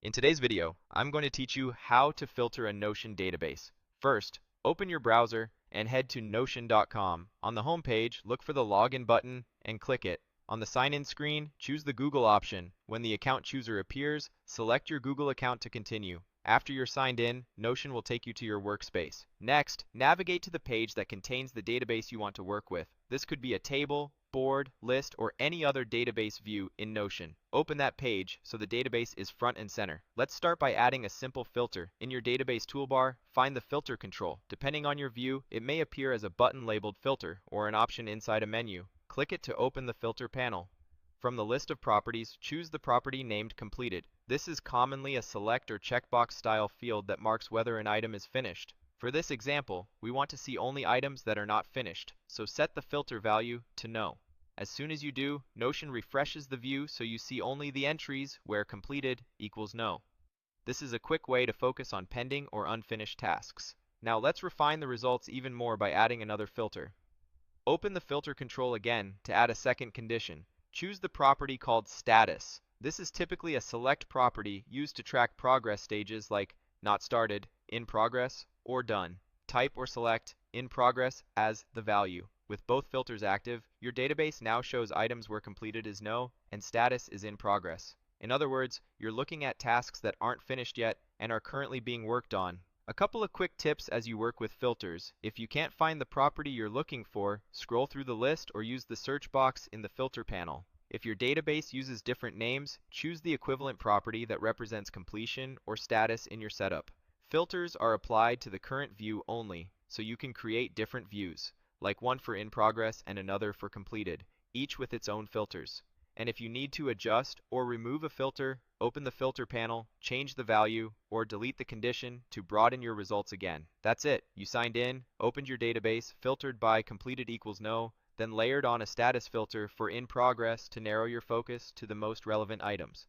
In today's video, I'm going to teach you how to filter a Notion database. First, open your browser and head to notion.com. On the home page, look for the Login button and click it. On the sign-in screen, choose the Google option. When the account chooser appears, select your Google account to continue. After you're signed in, Notion will take you to your workspace. Next, navigate to the page that contains the database you want to work with. This could be a table, board, list, or any other database view in Notion. Open that page so the database is front and center. Let's start by adding a simple filter. In your database toolbar, find the filter control. Depending on your view, it may appear as a button labeled filter or an option inside a menu. Click it to open the filter panel. From the list of properties, choose the property named completed. This is commonly a select or checkbox style field that marks whether an item is finished. For this example, we want to see only items that are not finished, so set the filter value to no. As soon as you do, Notion refreshes the view so you see only the entries where completed equals no. This is a quick way to focus on pending or unfinished tasks. Now let's refine the results even more by adding another filter. Open the filter control again to add a second condition. Choose the property called status. This is typically a select property used to track progress stages like not started, in progress, or done. Type or select in progress as the value. With both filters active, your database now shows items where completed is no and status is in progress. In other words, you're looking at tasks that aren't finished yet and are currently being worked on. A couple of quick tips as you work with filters. If you can't find the property you're looking for, scroll through the list or use the search box in the filter panel. If your database uses different names, choose the equivalent property that represents completion or status in your setup. Filters are applied to the current view only, so you can create different views, like one for in progress and another for completed, each with its own filters. And if you need to adjust or remove a filter, open the filter panel, change the value, or delete the condition to broaden your results again. That's it. You signed in, opened your database, filtered by completed equals no, then layered on a status filter for in progress to narrow your focus to the most relevant items.